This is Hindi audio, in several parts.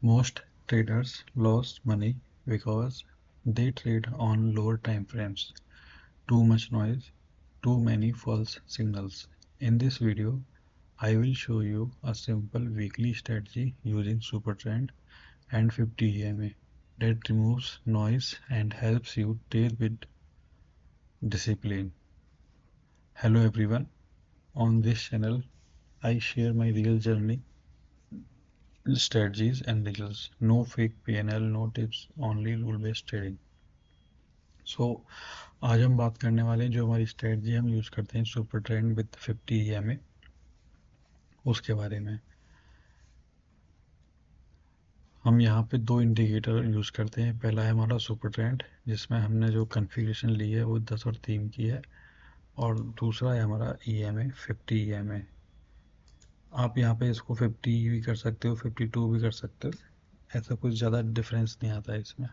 Most traders lost money because they trade on lower time frames. Too much noise, too many false signals. In this video, I will show you a simple weekly strategy using Supertrend and 50 EMA that removes noise and helps you trade with discipline. Hello everyone. On this channel, I share my real journey, strategies and results. No fake PNL, no tips, only rule-based trading. आज हम बात करने वाले हैं जो हमारी स्ट्रेटजी हम यूज़ करते हैं सुपर ट्रेंड विद 50 EMA उसके बारे में। हम यहाँ पे दो इंडिकेटर यूज़ करते हैं। पहला है हमारा सुपर ट्रेंड जिसमें हमने जो कन्फिग्रेशन ली है वो 10 और 3 की है, और दूसरा है हमारा EMA 50 EMA। आप यहाँ पे इसको 50 भी कर सकते हो, 52 भी कर सकते हो, ऐसा कुछ ज़्यादा डिफरेंस नहीं आता है इसमें।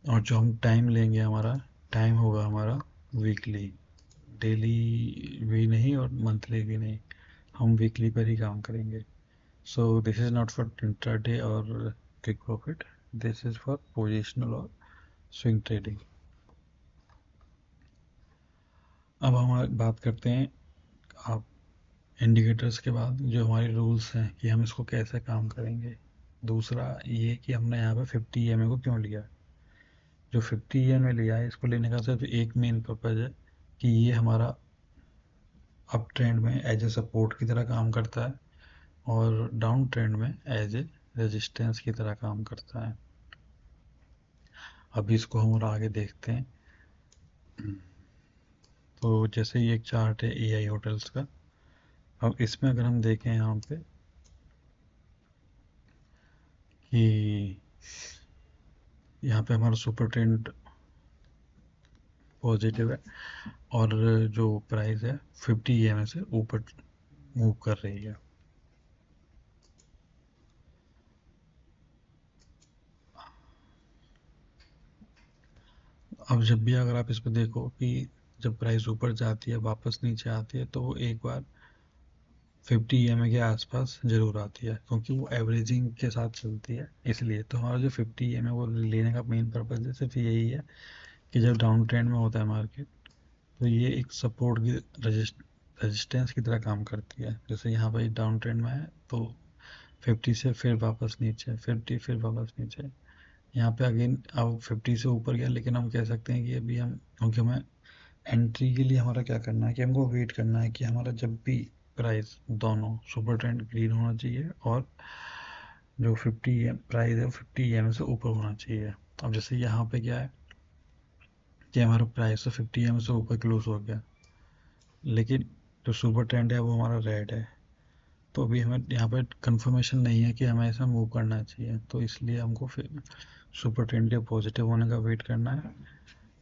और जो हम टाइम लेंगे, हमारा टाइम होगा हमारा वीकली, डेली भी नहीं और मंथली भी नहीं, हम वीकली पर ही काम करेंगे। So this is not for intraday और quick profit, this is for positional और स्विंग ट्रेडिंग। अब हम बात करते हैं आप इंडिकेटर्स के बाद जो हमारे रूल्स हैं कि हम इसको कैसे काम करेंगे। दूसरा ये कि हमने यहाँ पे 50 EMA को क्यों लिया। जो 50 EMA लिया है, इसको लेने का सिर्फ एक मेन पर्पज़ है कि ये हमारा अप ट्रेंड में एज ए सपोर्ट की तरह काम करता है और डाउन ट्रेंड में एज ए रेजिस्टेंस की तरह काम करता है। अभी इसको हम और आगे देखते हैं। तो जैसे ये एक चार्ट है EI होटल्स का। अब इसमें अगर हम देखें यहाँ पे कि यहाँ पे हमारा सुपर ट्रेंड पॉजिटिव है और जो प्राइस है 50 EMA से ऊपर मूव कर रही है। अब जब भी अगर आप इस पर देखो कि जब प्राइस ऊपर जाती है वापस नीचे आती है तो वो एक बार 50 EMA के आसपास ज़रूर आती है, क्योंकि वो एवरेजिंग के साथ चलती है। इसलिए तो हमारा जो 50 EMA वो लेने का मेन पर्पज़ है सिर्फ यही है कि जब डाउन ट्रेंड में होता है मार्केट तो ये एक सपोर्ट की रेजिस्टेंस की तरह काम करती है। जैसे यहाँ पर डाउन ट्रेंड में है तो 50 से फिर वापस नीचे, 50 फिर वापस नीचे, यहाँ पे अगेन अब 50 से ऊपर गया, लेकिन हम कह सकते हैं कि अभी हम, क्योंकि हमें एंट्री के लिए हमारा क्या करना है कि हमको वेट करना है कि हमारा जब भी प्राइस दोनों सुपर ट्रेंड ग्रीन होना चाहिए और जो 50 प्राइस है 50 EMA से ऊपर होना चाहिए। अब जैसे यहाँ पे क्या है कि हमारा प्राइस तो 50 EMA से ऊपर क्लोज हो गया, लेकिन जो सुपर ट्रेंड है वो हमारा रेड है, तो अभी हमें यहाँ पे कंफर्मेशन नहीं है कि हमें ऐसा मूव करना चाहिए, तो इसलिए हमको फिर सुपर ट्रेंड के पॉजिटिव होने का वेट करना है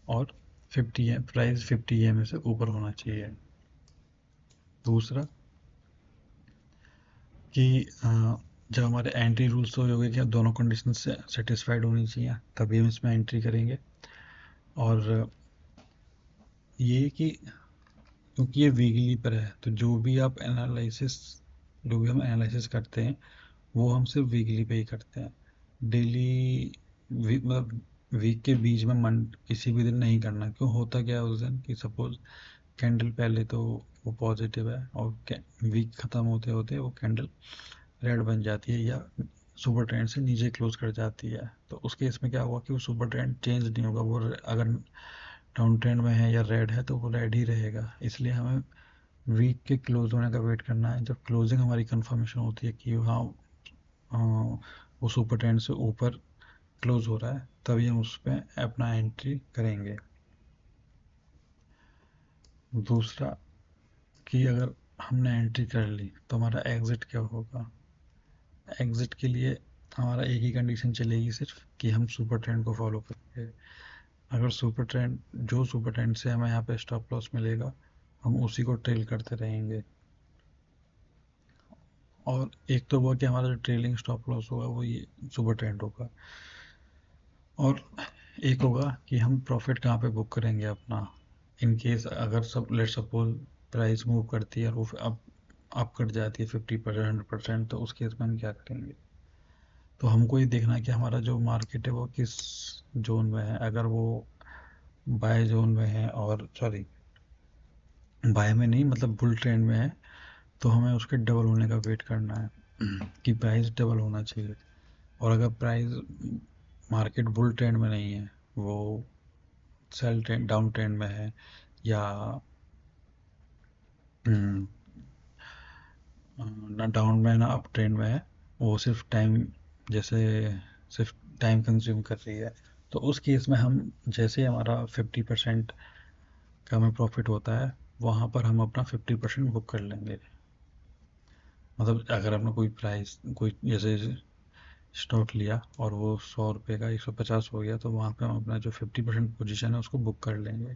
और 50 प्राइस 50 EMA से ऊपर होना चाहिए। दूसरा कि जब हमारे एंट्री रूल्स तो हो गए कि दोनों कंडीशन से सेटिस्फाइड होनी चाहिए तभी हम इसमें एंट्री करेंगे। और ये कि क्योंकि ये वीकली पर है तो जो भी हम एनालिसिस करते हैं वो हम सिर्फ वीकली पे ही करते हैं। डेली मतलब वीक के बीच में किसी भी दिन नहीं करना। क्यों, होता क्या है उस दिन कि सपोज कैंडल पहले तो वो पॉजिटिव है और वीक ख़त्म होते होते वो कैंडल रेड बन जाती है या सुपर ट्रेंड से नीचे क्लोज कर जाती है, तो उस केस में क्या होगा कि वो सुपर ट्रेंड चेंज नहीं होगा। वो अगर डाउन ट्रेंड में है या रेड है तो वो रेड ही रहेगा। इसलिए हमें वीक के क्लोज होने का वेट करना है। जब क्लोजिंग हमारी कंफर्मेशन होती है कि हाँ वो सुपर ट्रेंड से ऊपर क्लोज हो रहा है तभी हम उस पर अपना एंट्री करेंगे। दूसरा कि अगर हमने एंट्री कर ली तो हमारा एग्ज़िट क्या होगा। एग्ज़िट के लिए हमारा एक ही कंडीशन चलेगी सिर्फ कि हम सुपर ट्रेंड को फॉलो करेंगे। अगर सुपर ट्रेंड से हमें यहाँ पे स्टॉप लॉस मिलेगा हम उसी को ट्रेल करते रहेंगे। और एक तो हुआ कि हमारा जो ट्रेलिंग स्टॉप लॉस होगा वो ये सुपर ट्रेंड होगा, और एक होगा कि हम प्रॉफिट कहाँ पे बुक करेंगे अपना। इन केस अगर सब लेट सपोज प्राइस मूव करती है और वो अब अप कट जाती है 50%, 100%, तो उस केस में हम क्या करेंगे? तो हमको ये देखना है कि हमारा जो मार्केट है वो किस जोन में है। अगर वो बाय जोन में है, और सॉरी, बाय में नहीं, मतलब बुल ट्रेंड में है, तो हमें उसके डबल होने का वेट करना है कि प्राइस डबल होना चाहिए। और अगर प्राइस मार्केट बुल ट्रेंड में नहीं है, वो सेल ट्रेंड डाउन ट्रेंड में है, या हम्म, ना डाउन में ना अप ट्रेंड में है, वो सिर्फ टाइम, जैसे सिर्फ टाइम कंज्यूम कर रही है, तो उस केस में हम, जैसे हमारा 50% का हमें प्रॉफिट होता है, वहाँ पर हम अपना 50% बुक कर लेंगे। मतलब अगर हमने कोई प्राइस, कोई जैसे स्टॉक लिया और वो 100 रुपये का 150 हो गया, तो वहाँ पे हम अपना जो 50% पोजीशन है उसको बुक कर लेंगे,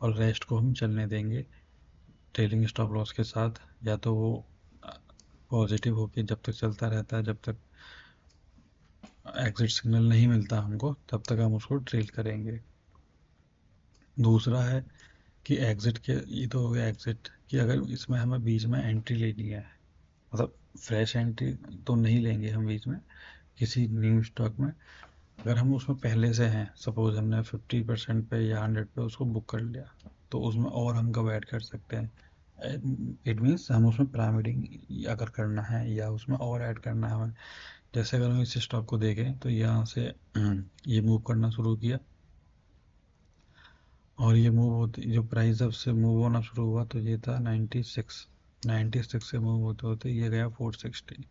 और रेस्ट को हम चलने देंगे ट्रेलिंग स्टॉप लॉस के साथ। या तो वो पॉजिटिव होके जब तक चलता रहता है, जब तक एग्जिट सिग्नल नहीं मिलता हमको, तब तक हम उसको ट्रेल करेंगे। दूसरा है कि एग्जिट के, ये तो हो गया एग्जिट, कि अगर इसमें हमें बीच में एंट्री लेनी है, मतलब फ्रेश एंट्री तो नहीं लेंगे हम बीच में किसी न्यू स्टॉक में। अगर हम उसमें पहले से हैं, सपोज हमने 50% पे या 100 पे उसको बुक कर लिया, तो उसमें और हम कब ऐड कर सकते हैं? इट मीन्स हम उसमें प्राइमरी अगर करना है या उसमें और ऐड करना है हमें। जैसे अगर हम इस स्टॉक को देखें तो यहाँ से ये मूव करना शुरू किया, और ये मूव होती, जो प्राइस जब से मूव होना शुरू हुआ तो ये था 96 से मूव होते होते ये गया 460।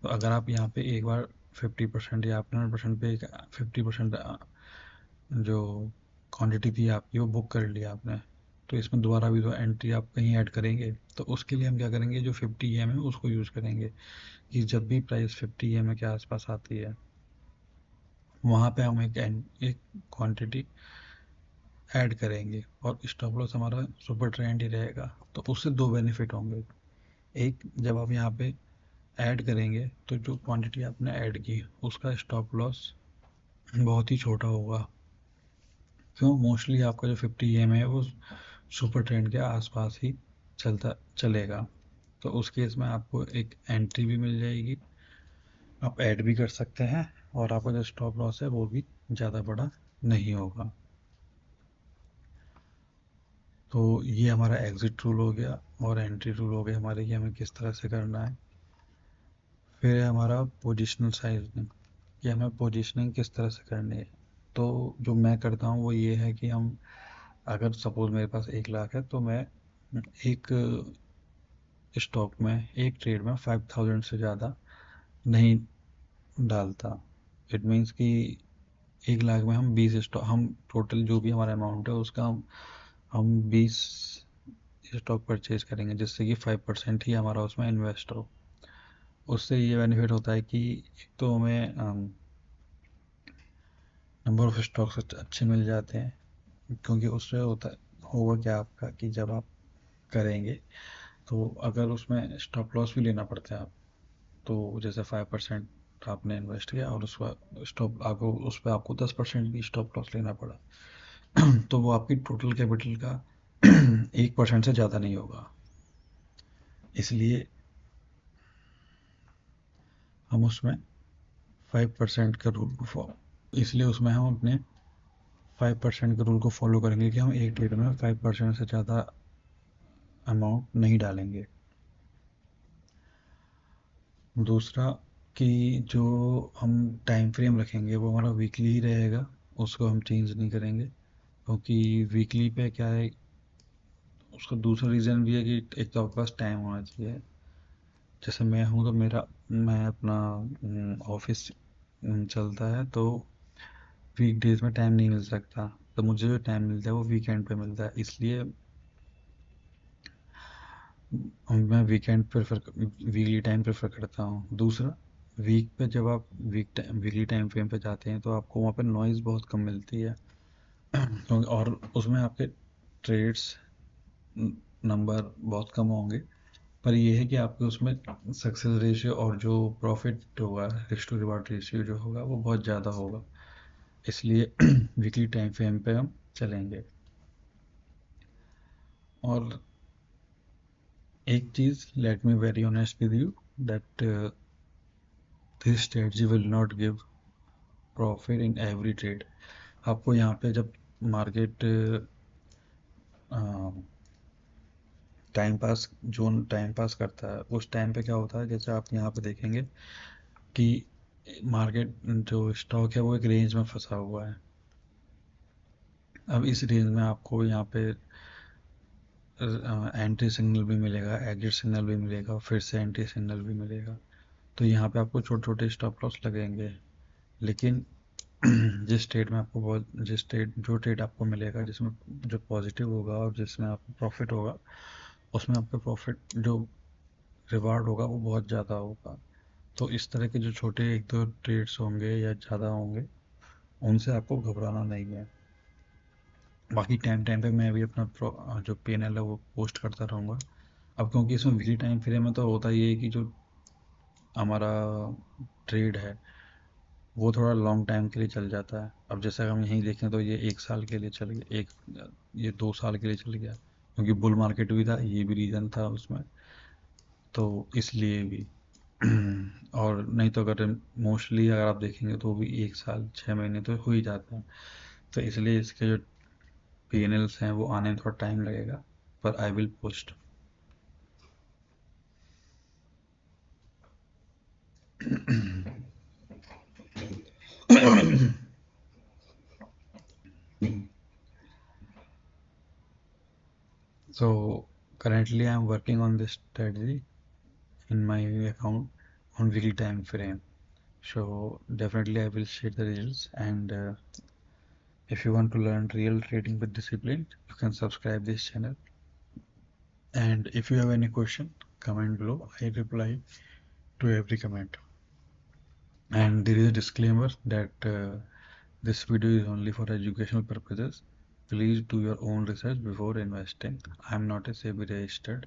तो अगर आप यहाँ पे एक बार 50% या 100% पे 50% जो क्वांटिटी थी आपकी वो बुक कर लिया आपने, तो इसमें दोबारा भी तो एंट्री आप कहीं ऐड करेंगे। तो उसके लिए हम क्या करेंगे, जो 50 EM है उसको यूज़ करेंगे, कि जब भी प्राइस 50 EM के आसपास आती है, वहाँ पे हम एक क्वांटिटी ऐड करेंगे, और स्टॉप लॉस हमारा सुपर ट्रेंड ही रहेगा। तो उससे दो बेनिफिट होंगे। एक, जब आप यहाँ पे ऐड करेंगे तो जो क्वांटिटी आपने ऐड की उसका स्टॉप लॉस बहुत ही छोटा होगा, क्यों? मोस्टली आपका जो 50 EM है वो सुपर ट्रेंड के आसपास ही चलता चलेगा। तो उस केस में आपको एक एंट्री भी मिल जाएगी, आप ऐड भी कर सकते हैं, और आपका जो स्टॉप लॉस है वो भी ज़्यादा बड़ा नहीं होगा। तो ये हमारा एग्जिट रूल हो गया, और एंट्री रूल हो गया हमारे, कि हमें किस तरह से करना है। फिर है हमारा पोजिशनल साइजिंग, कि हमें पोजिशनिंग किस तरह से करनी है। तो जो मैं करता हूँ वो ये है कि हम, अगर सपोज मेरे पास 1 लाख है, तो मैं एक स्टॉक में, एक ट्रेड में 5000 से ज़्यादा नहीं डालता। इट मीन्स कि 1 लाख में हम 20 स्टॉक, हम टोटल जो भी हमारा अमाउंट है उसका हम 20 स्टॉक परचेज करेंगे, जिससे कि 5% ही हमारा उसमें इन्वेस्ट हो। उससे ये बेनिफिट होता है कि एक तो हमें नंबर ऑफ स्टॉक्स अच्छे मिल जाते हैं, क्योंकि उससे होता होगा क्या आपका, कि जब आप करेंगे तो अगर उसमें स्टॉप लॉस भी लेना पड़ता है आप, तो जैसे 5% आपने इन्वेस्ट किया और उस पर स्टॉप आपको, उस पर आपको 10% भी स्टॉप लॉस लेना पड़ा, तो वो आपकी टोटल कैपिटल का 1% से ज़्यादा नहीं होगा। इसलिए हम उसमें 5% का रूल को फॉलो इसलिए उसमें हम अपने 5% के रूल को फॉलो करेंगे, कि हम एक ट्रेड में 5% से ज़्यादा अमाउंट नहीं डालेंगे। दूसरा, कि जो हम टाइम फ्रेम रखेंगे वो हमारा वीकली ही रहेगा, उसको हम चेंज नहीं करेंगे, क्योंकि वीकली पे क्या है, उसका दूसरा रीज़न भी है कि एक तो आपके पास टाइम होना चाहिए। जैसे मैं हूँ तो मैं अपना ऑफिस चलता है, तो वीक डेज में टाइम नहीं मिल सकता, तो मुझे जो टाइम मिलता है वो वीकेंड पे मिलता है, इसलिए मैं वीकली टाइम प्रेफर करता हूँ। दूसरा, वीक पे जब आप वीकली टाइम फ्रेम पे जाते हैं तो आपको वहाँ पे नॉइज़ बहुत कम मिलती है, क्योंकि और उसमें आपके ट्रेड्स नंबर बहुत कम होंगे, पर यह है कि आपके उसमें सक्सेस रेशियो और जो प्रॉफिट होगा, रिस्क टू रिवार्ड रेशियो जो होगा वो बहुत ज़्यादा होगा। इसलिए वीकली टाइम फ्रेम पे हम चलेंगे। और एक चीज, let me very honest with you, that this strategy will not give profit in every trade. आपको यहाँ पे जब मार्केट टाइम पास करता है, उस टाइम पे क्या होता है, जैसे आप यहाँ पे देखेंगे कि मार्केट जो स्टॉक है वो एक रेंज में फंसा हुआ है। अब इस रेंज में आपको यहाँ पे एंट्री सिग्नल भी मिलेगा, एग्जिट सिग्नल भी मिलेगा, फिर से एंट्री सिग्नल भी मिलेगा। तो यहाँ पे आपको छोटे छोटे स्टॉप लॉस लगेंगे। लेकिन जिस ट्रेड जो ट्रेड आपको मिलेगा, जिसमें जो पॉजिटिव होगा और जिसमें आपको प्रॉफिट होगा, उसमें आपका प्रॉफिट जो रिवार्ड होगा वो बहुत ज़्यादा होगा। तो इस तरह के जो छोटे एक दो ट्रेड्स होंगे या ज़्यादा होंगे, उनसे आपको घबराना नहीं है। बाकी टाइम टाइम पे मैं भी अपना जो P&L है वो पोस्ट करता रहूँगा। अब क्योंकि इसमें वीकली टाइम फ्रेम में तो होता ही है कि जो हमारा ट्रेड है वो थोड़ा लॉन्ग टाइम के लिए चल जाता है। अब जैसे हम यहीं देखें तो ये 1 साल के लिए चल गया, ये 2 साल के लिए चल गया, क्योंकि बुल मार्केट भी था, ये भी रीज़न था उसमें, तो इसलिए भी। और नहीं तो अगर मोस्टली अगर आप देखेंगे तो भी 1 साल 6 महीने तो हो ही जाते हैं। तो इसलिए इसके जो P&Ls हैं वो आने में थोड़ा टाइम लगेगा, पर I will post. So currently I'm working on this strategy in my account on weekly time frame. So definitely I will share the results, and if you want to learn real trading with discipline, you can subscribe this channel. And if you have any question, comment below. I reply to every comment. And there is a disclaimer that this video is only for educational purposes. Please do your own research before investing. I am not a SEBI registered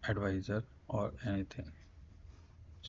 advisor or anything.